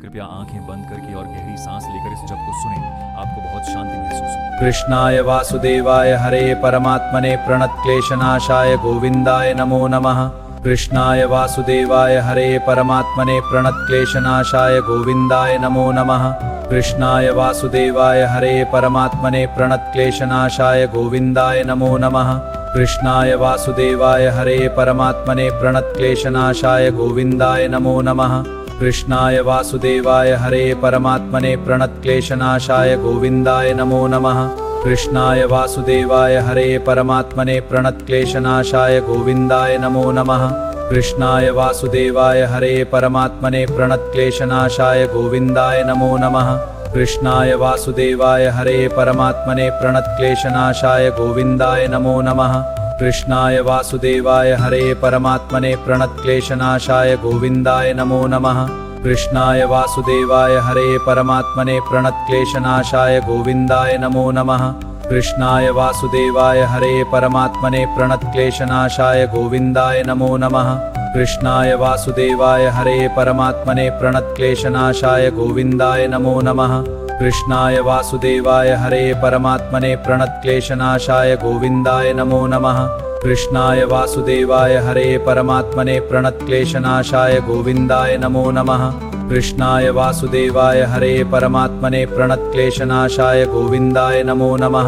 कृपया आंखें बंद करके और गहरी सांस लेकर इस जप को सुनें। आपको बहुत शांति महसूस होगी। कृष्णाय वासुदेवाय हरे परमात्मने प्रणतक्लेशनाशाय गोविन्दाय नमो नमः। कृष्णाय वासुदेवाय हरे परमात्मने प्रणतक्लेशनाशाय गोविन्दाय नमो नमः। कृष्णाय वासुदेवाय हरे परमात्मने प्रणतक्लेशनाशाय गोविन्दाय नमो नमः। कृष्णाय वासुदेवाय हरे परमात्मने प्रणतक्लेशनाशाय गोविन्दाय नमो नमः। कृष्णाय वासुदेवाय हरे परमात्मने प्रणतक्लेशनाशाय गोविन्दाय नमो नमः। कृष्णाय वासुदेवाय हरे परमात्मने प्रणतक्लेशनाशाय गोविन्दाय नमो नमः। कृष्णाय वासुदेवाय हरे परमात्मने प्रणतक्लेशनाशाय गोविन्दाय नमो नमः। कृष्णाय वासुदेवाय हरे परमात्मने प्रणतक्लेशनाशाय गोविन्दाय नमो नमः। कृष्णाय वासुदेवाय हरे परमात्मने प्रणतक्लेशनाशाय गोविन्दाय नमो नमः। कृष्णाय वासुदेवाय हरे परमात्मने प्रणतक्लेशनाशाय गोविन्दाय नमो नमः। कृष्णाय वासुदेवाय हरे परमात्मने प्रणतक्लेशनाशाय गोविन्दाय नमो नमः। कृष्णाय वासुदेवाय हरे परमात्मने प्रणतक्लेशनाशाय गोविन्दाय नमो नमः। कृष्णाय वासुदेवाय हरे परमात्मने प्रणतक्लेशनाशाय गोविन्दाय नमो नमः। कृष्णाय वासुदेवाय हरे परमात्मने प्रणतक्लेशनाशाय गोविन्दाय नमो नमः। कृष्णाय वासुदेवाय हरे परमात्मने प्रणतक्लेशनाशाय गोविन्दाय नमो नमः। कृष्णाय वासुदेवाय हरे परमात्मने प्रणतक्लेशनाशाय गोविन्दाय नमो नमः।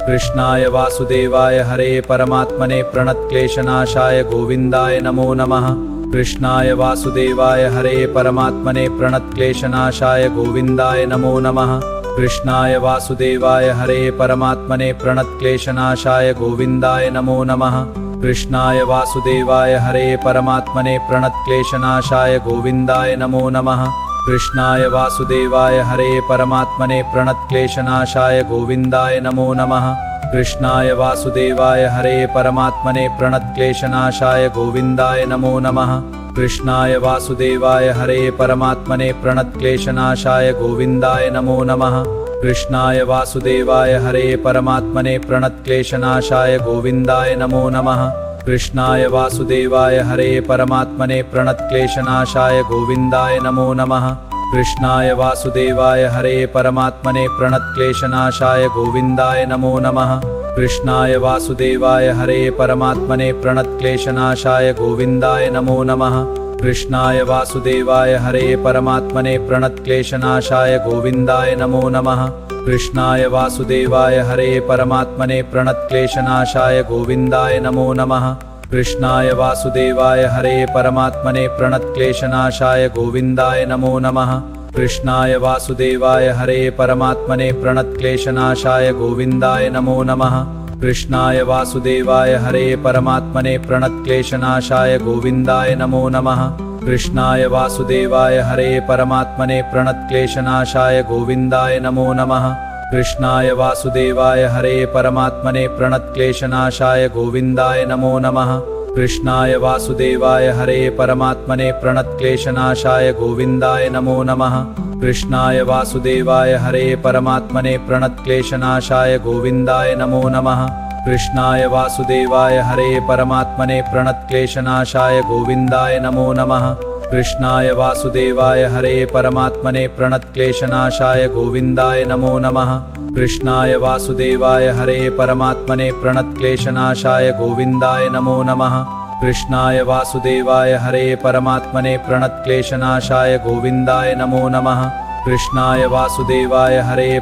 कृष्णाय वासुदेवाय हरे परमात्मने प्रणतक्लेशनाशाय गोविन्दाय नमो नमः। कृष्णाय वासुदेवाय हरे परमात्मने प्रणतक्लेशनाशाय गोविन्दाय नमो नमः। कृष्णाय वासुदेवाय हरे परमात्मने प्रणतक्लेशनाशाय गोविन्दाय नमो नमः। कृष्णाय वासुदेवाय हरे परमात्मने प्रणतक्लेशनाशाय गोविन्दाय नमो नमः। कृष्णाय वासुदेवाय हरे परमात्मने प्रणतक्लेशनाशाय गोविन्दाय नमो नमः। कृष्णाय वासुदेवाय हरे परमात्मने प्रणतक्लेशनाशाय गोविन्दाय नमो नमः। कृष्णाय वासुदेवाय हरे परमात्मने प्रणतक्लेशनाशाय गोविन्दाय नमो नमः। कृष्णाय वासुदेवाय हरे परमात्मने प्रणतक्लेशनाशाय गोविन्दाय नमो नमः। कृष्णाय वासुदेवाय हरे परमात्मने प्रणतक्लेशनाशाय गोविन्दाय नमो नमः। कृष्णाय वासुदेवाय हरे परमात्मने प्रणतक्लेशनाशाय गोविन्दाय नमो नमः। कृष्णाय वासुदेवाय हरे परमात्मने प्रणतक्लेशनाशाय गोविन्दाय नमो नमः। कृष्णाय वासुदेवाय हरे परमात्मने प्रणतक्लेशनाशाय गोविन्दाय नमो नमः। कृष्णाय वासुदेवाय हरे परमात्मने प्रणतक्लेशनाशाय गोविन्दाय नमो नमः। कृष्णाय वासुदेवाय हरे परमात्मने प्रणतक्लेशनाशाय गोविन्दाय नमो नमः। कृष्णाय वासुदेवाय हरे परमात्मने प्रणतक्लेशनाशाय गोविन्दाय नमो नमः। कृष्णाय वासुदेवाय हरे परमात्मने प्रणतक्लेशनाशाय गोविन्दाय नमो नमः। कृष्णाय वासुदेवाय हरे परमात्मने प्रणतक्लेशनाशाय गोविन्दाय नमो नमः। कृष्णाय वासुदेवाय हरे परमात्मने प्रणतक्लेशनाशाय गोविन्दाय नमो नमः। कृष्णाय वासुदेवाय हरे परमात्मने प्रणतक्लेशनाशाय गोविन्दाय नमो नमः। कृष्णाय वासुदेवाय हरे परमात्मने प्रणतक्लेशनाशाय गोविन्दाय नमो नमः। कृष्णाय वासुदेवाय हरे परमात्मने प्रणतक्लेशनाशाय गोविन्दाय नमो नमः। कृष्णाय वासुदेवाय हरे परमात्मने प्रणतक्लेशनाशाय गोविन्दाय नमो नमः। कृष्णाय वासुदेवाय हरे परमात्मने प्रणतक्लेशनाशाय गोविन्दाय नमो नमः। कृष्णाय वासुदेवाय हरे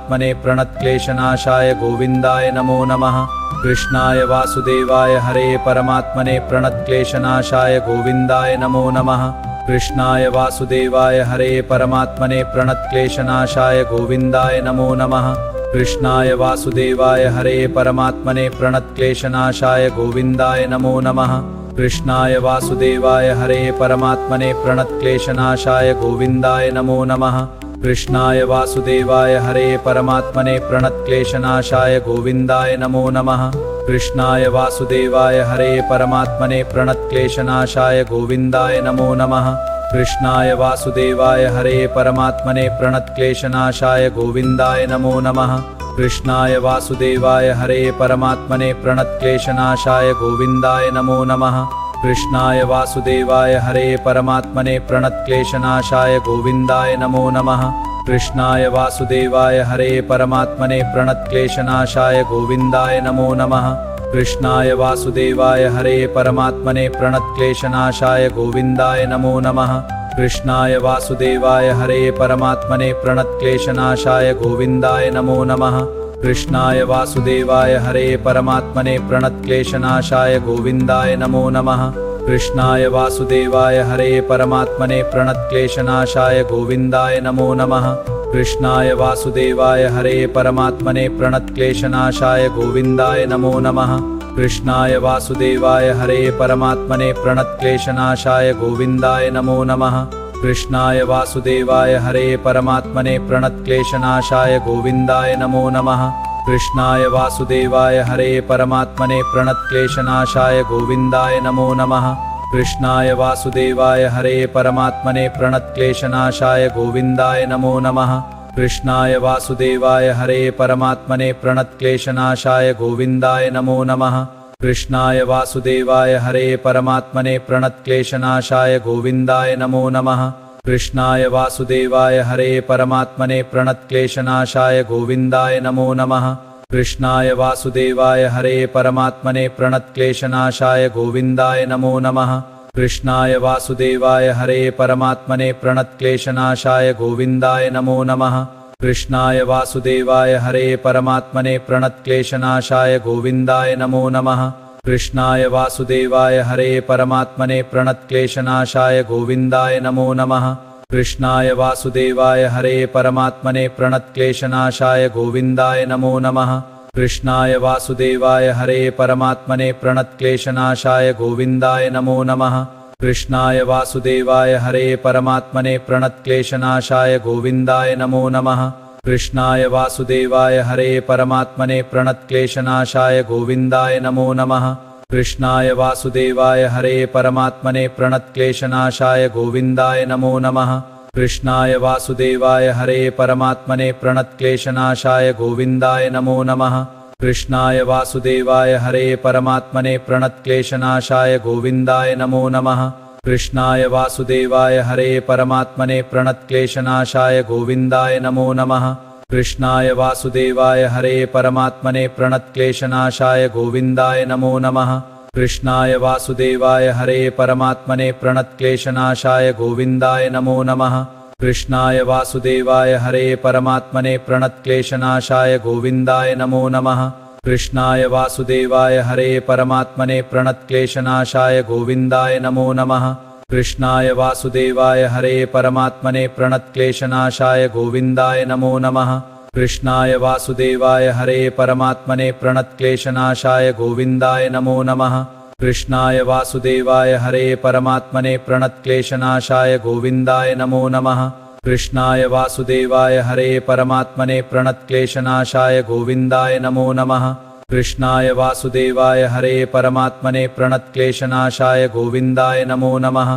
परमात्मने प्रणतक्लेशनाशाय गोविन्दाय नमो नमः। कृष्णाय वासुदेवाय हरे परमात्मने प्रणतक्लेशनाशाय गोविन्दाय नमो नमः। कृष्णाय वासुदेवाय हरे परमात्मने प्रणतक्लेशनाशाय गोविन्दाय नमो नमः। कृष्णाय वासुदेवाय हरे परमात्मने प्रणतक्लेशनाशाय गोविन्दाय नमो नमः। कृष्णाय वासुदेवाय हरे परमात्मने प्रणतक्लेशनाशाय गोविन्दाय नमो नमः। कृष्णाय वासुदेवाय हरे परमात्मने प्रणतक्लेशनाशाय गोविन्दाय नमो नमः। कृष्णाय वासुदेवाय हरे परमात्मने प्रणतक्लेशनाशाय गोविन्दाय नमो नमः। कृष्णाय वासुदेवाय हरे परमात्मने प्रणतक्लेशनाशाय गोविन्दाय नमो नमः। कृष्णाय वासुदेवाय हरे परमात्मने प्रणतक्लेशनाशाय गोविन्दाय नमो नमः। कृष्णाय वासुदेवाय हरे परमात्मने प्रणतक्लेशनाशाय गोविन्दाय नमो नमः। कृष्णाय वासुदेवाय हरे परमात्मने प्रणतक्लेशनाशाय गोविन्दाय नमो नमः। कृष्णाय वासुदेवाय हरे परमात्मने प्रणतक्लेशनाशाय गोविन्दाय नमो नमः। कृष्णाय वासुदेवाय हरे परमात्मने प्रणतक्लेशनाशाय गोविन्दाय नमो नमः। कृष्णाय वासुदेवाय हरे परमात्मने प्रणतक्लेशनाशाय गोविन्दाय नमो नमः। कृष्णाय वासुदेवाय हरे परमात्मने प्रणतक्लेशनाशाय गोविन्दाय नमो नमः। कृष्णाय वासुदेवाय हरे परमात्मने प्रणतक्लेशनाशाय गोविन्दाय नमो नमः। कृष्णाय वासुदेवाय हरे परमात्मने प्रणतक्लेशनाशाय गोविन्दाय नमो नमः। कृष्णाय वासुदेवाय हरे परमात्मने प्रणतक्लेशनाशाय गोविन्दाय नमो नमः। कृष्णाय वासुदेवाय हरे परमात्मने प्रणतक्लेशनाशाय गोविन्दाय नमो नमः। कृष्णाय वासुदेवाय हरे परमात्मने प्रणतक्लेशनाशाय गोविन्दाय नमो नमः। कृष्णाय वासुदेवाय हरे परमात्मने प्रणतक्लेशनाशाय गोविन्दाय नमो नमः। कृष्णाय वासुदेवाय हरे परमात्मने प्रणतक्लेशनाशाय गोविन्दाय नमो नमः। कृष्णाय वासुदेवाय हरे परमात्मने प्रणतक्लेशनाशाय गोविन्दाय नमो नमः। कृष्णाय वासुदेवाय हरे परमात्मने प्रणतक्लेशनाशाय गोविन्दाय नमो नमः। कृष्णाय वासुदेवाय हरे परमात्मने प्रणतक्लेशनाशाय गोविन्दाय नमो नमः। कृष्णाय वासुदेवाय हरे परमात्मने प्रणतक्लेशनाशाय गोविन्दाय नमो नमः। कृष्णाय वासुदेवाय हरे परमात्मने प्रणतक्लेशनाशाय गोविन्दाय नमो नमः। कृष्णाय वासुदेवाय हरे परमात्मने प्रणतक्लेशनाशाय गोविन्दाय नमो नमः। कृष्णाय वासुदेवाय हरे परमात्मने प्रणतक्लेशनाशाय गोविन्दाय नमो नमः। कृष्णाय वासुदेवाय हरे परमात्मने प्रणतक्लेशनाशाय गोविन्दाय नमो नमः। कृष्णाय वासुदेवाय हरे परमात्मने प्रणतक्लेशनाशाय गोविन्दाय नमो नमः। कृष्णाय वासुदेवाय हरे परमात्मने प्रणतक्लेशनाशाय गोविन्दाय नमो नमः। कृष्णाय वासुदेवाय हरे परमात्मने प्रणतक्लेशनाशाय गोविन्दाय नमो नमः। कृष्णाय वासुदेवाय हरे परमात्मने प्रणतक्लेशनाशाय गोविन्दाय नमो नमः। कृष्णाय वासुदेवाय हरे परमात्मने प्रणतक्लेशनाशाय गोविन्दाय नमो नमः। कृष्णाय वासुदेवाय हरे परमात्मने प्रणतक्लेशनाशाय गोविन्दाय नमो नमः। कृष्णाय वासुदेवाय हरे परमात्मने प्रणतक्लेशनाशाय गोविन्दाय नमो नमः। कृष्णाय वासुदेवाय हरे परमात्मने प्रणतक्लेशनाशाय गोविन्दाय नमो नमः। कृष्णाय वासुदेवाय हरे परमात्मने प्रणतक्लेशनाशाय गोविन्दाय नमो नमः। कृष्णाय वासुदेवाय हरे परमात्मने प्रणतक्लेशनाशाय गोविन्दाय नमो नमः। कृष्णाय वासुदेवाय हरे परमात्मने प्रणतक्लेशनाशाय गोविन्दाय नमो नमः। कृष्णाय वासुदेवाय हरे परमात्मने प्रणतक्लेशनाशाय गोविन्दाय नमो नमः। कृष्णाय वासुदेवाय हरे परमात्मने प्रणतक्लेशनाशाय गोविन्दाय नमो नमः। कृष्णाय वासुदेवाय हरे परमात्मने प्रणतक्लेशनाशाय गोविन्दाय नमो नमः। कृष्णाय वासुदेवाय हरे परमात्मने प्रणतक्लेशनाशाय गोविन्दाय नमो नमः।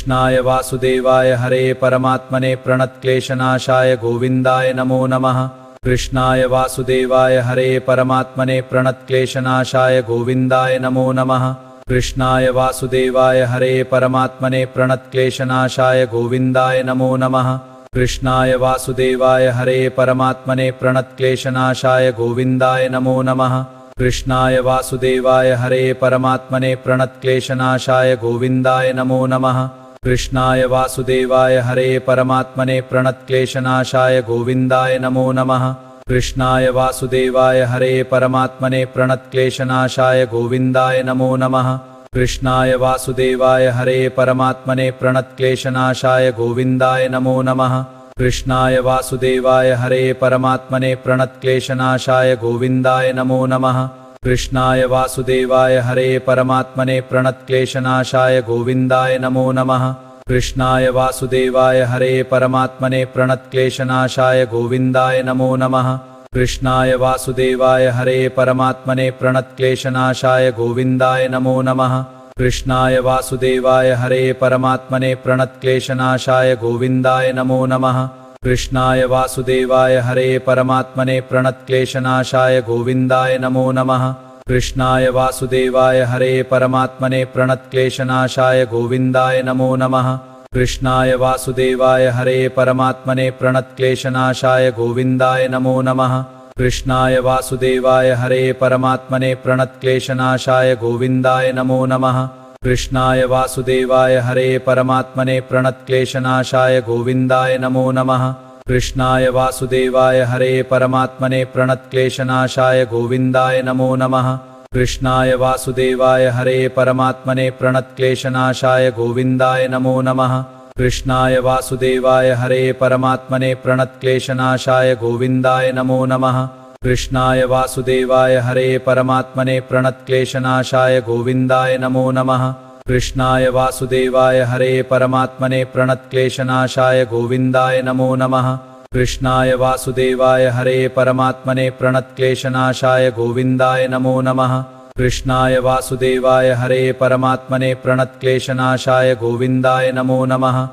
कृष्णाय वासुदेवाय हरे परमात्मने प्रणतक्लेशनाशाय गोविन्दाय नमो नमः। कृष्णाय वासुदेवाय हरे परमात्मने प्रणतक्लेशनाशाय गोविन्दाय नमो नमः। कृष्णाय वासुदेवाय हरे परमात्मने प्रणतक्लेशनाशाय गोविन्दाय नमो नमः। कृष्णाय वासुदेवाय हरे परमात्मने प्रणतक्लेशनाशाय गोविन्दाय नमो नमः। कृष्णाय वासुदेवाय हरे परमात्मने प्रणतक्लेशनाशाय गोविन्दाय नमो नमः। कृष्णाय वासुदेवाय हरे परमात्मने प्रणतक्लेशनाशाय गोविन्दाय नमो नमः। कृष्णाय वासुदेवाय हरे परमात्मने प्रणतक्लेशनाशाय गोविन्दाय नमो नमः। कृष्णाय वासुदेवाय हरे परमात्मने प्रणतक्लेशनाशाय गोविन्दाय नमो नमः। कृष्णाय वासुदेवाय हरे परमात्मने प्रणतक्लेशनाशाय गोविन्दाय नमो नमः। कृष्णाय वासुदेवाय हरे परमात्मने प्रणतक्लेशनाशाय गोविन्दाय नमो नमः। कृष्णाय वासुदेवाय हरे परमात्मने प्रणतक्लेशनाशाय गोविन्दाय नमो नमः। कृष्णाय वासुदेवाय हरे परमात्मने प्रणतक्लेशनाशाय गोविन्दाय नमो नमः। कृष्णाय वासुदेवाय हरे परमात्मने प्रणतक्लेशनाशाय गोविन्दाय नमो नमः। कृष्णाय वासुदेवाय हरे परमात्मने प्रणतक्लेशनाशाय गोविन्दाय नमो नमः। कृष्णाय वासुदेवाय हरे परमात्मने प्रणतक्लेशनाशाय गोविन्दाय नमो नमः। कृष्णाय वासुदेवाय हरे परमात्मने प्रणतक्लेशनाशाय गोविन्दाय नमो नमः। कृष्णाय वासुदेवाय हरे परमात्मने प्रणतक्लेशनाशाय गोविन्दाय नमो नमः। कृष्णाय वासुदेवाय हरे परमात्मने प्रणतक्लेशनाशाय गोविन्दाय नमो नमः। कृष्णाय वासुदेवाय हरे परमात्मने प्रणतक्लेशनाशाय गोविन्दाय नमो नमः। कृष्णाय वासुदेवाय हरे परमात्मने प्रणतक्लेशनाशाय गोविन्दाय नमो नमः। कृष्णाय वासुदेवाय हरे परमात्मने प्रणतक्लेशनाशाय गोविन्दाय नमो नमः। कृष्णाय वासुदेवाय हरे परमात्मने प्रणतक्लेशनाशाय गोविन्दाय नमो नमः। कृष्णाय वासुदेवाय हरे परमात्मने प्रणतक्लेशनाशाय गोविन्दाय नमो नमः। कृष्णाय वासुदेवाय हरे परमात्मने प्रणतक्लेशनाशाय गोविन्दाय नमो नमः।